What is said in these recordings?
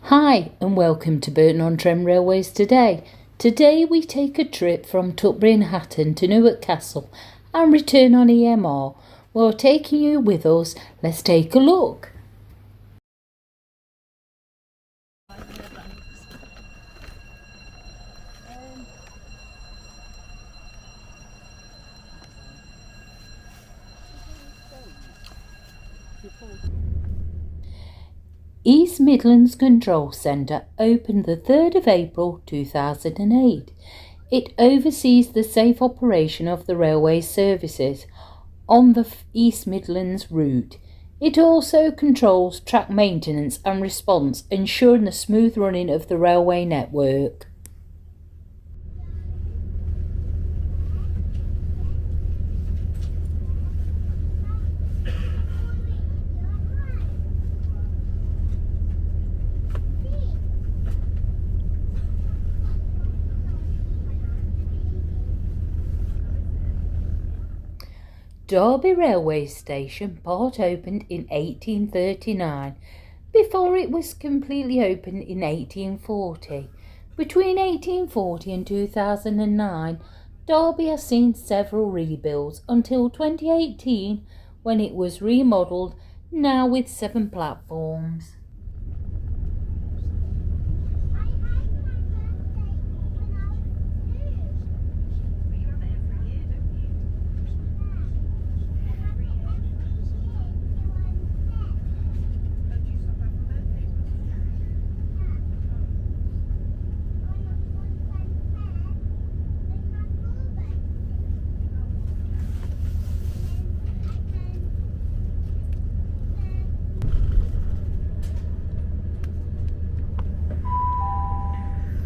Hi and welcome to Burton-on-Trent Railways today. Today we take a trip from Tutbury Hatton to Newark Castle and return on EMR. We're taking you with us. Let's take a look. East Midlands Control Centre opened the 3rd of April 2008. It oversees the safe operation of the railway services on the East Midlands route. It also controls track maintenance and response, ensuring the smooth running of the railway network. Derby Railway Station part opened in 1839, before it was completely opened in 1840. Between 1840 and 2009, Derby has seen several rebuilds until 2018 when it was remodelled, now with 7 platforms.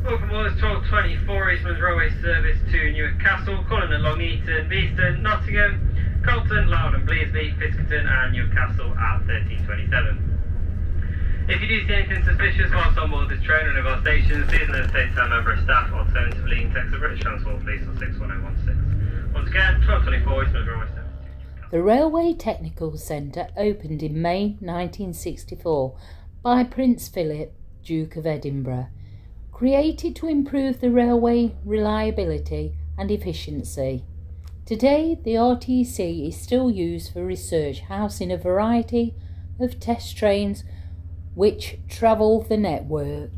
Welcome aboard 1224 East Midlands Railway service to Newark Castle, calling at Long Eaton, Beeston, Nottingham, Colton, Loudon, Bleasby, Fiskerton and Newark Castle at 1327. If you do see anything suspicious whilst on board this train or one of our stations, please don't hesitate to tell a member of staff, alternatively you can text the British Transport Police on 61016. Once again, 1224 East Midlands Railway service to Newark Castle. The Railway Technical Centre opened in May 1964 by Prince Philip, Duke of Edinburgh. Created to improve the railway reliability and efficiency. Today, the RTC is still used for research, housing a variety of test trains which travel the network.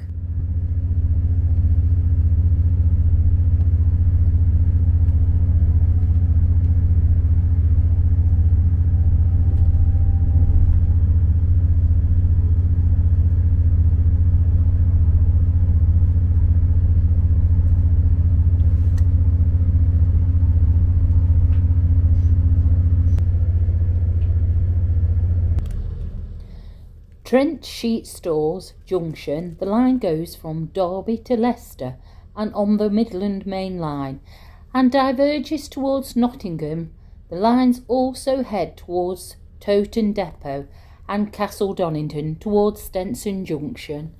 Trent Sheet Stores Junction, the line goes from Derby to Leicester and on the Midland Main Line and diverges towards Nottingham. The lines also head towards Towton Depot and Castle Donington towards Stenson Junction.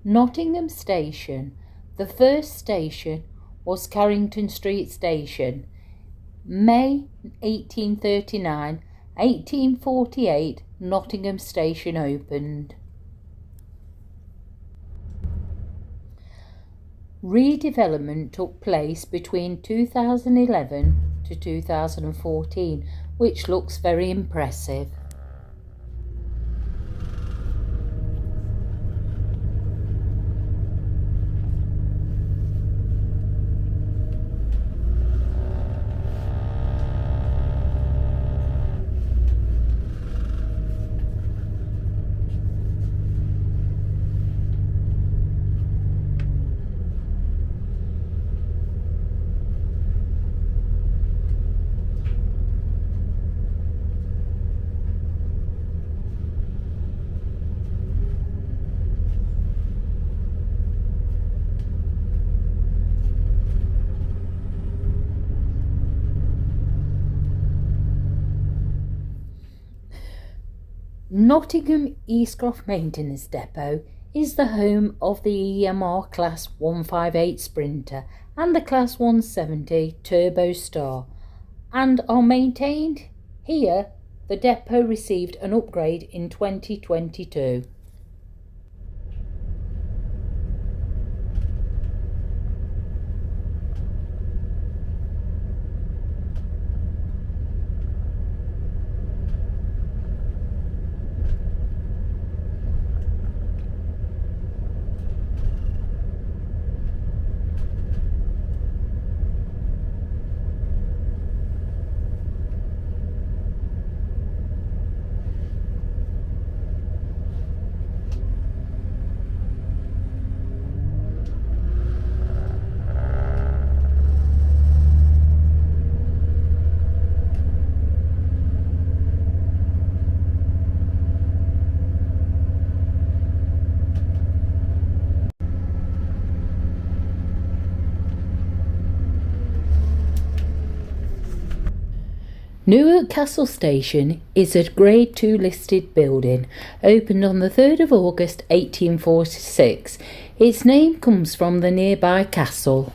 Nottingham Station. The first station was Carrington Street Station. May 1839, 1848, Nottingham Station opened. Redevelopment took place between 2011 to 2014, which looks very impressive. Nottingham Eastcroft Maintenance Depot is the home of the EMR Class 158 Sprinter and the Class 170 Turbo Star, and are maintained here. The depot received an upgrade in 2022. Newark Castle Station is a Grade 2 listed building, opened on the 3rd of August 1846. Its name comes from the nearby castle.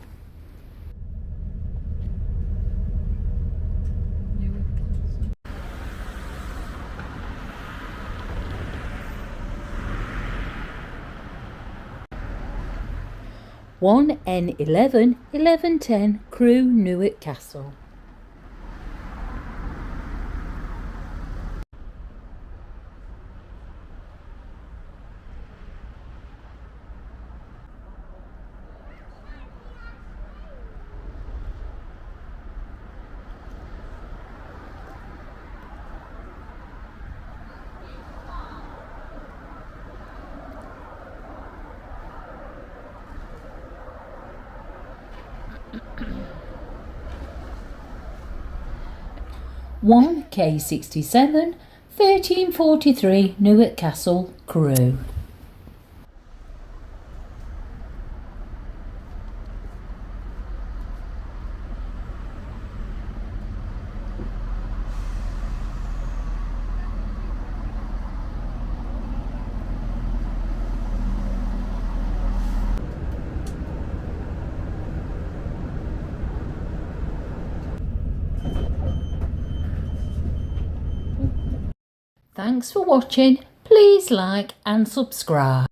One N11 1110 Crew Newark Castle. One K67 1343 Newark Castle Crew. Thanks for watching. Please like and subscribe.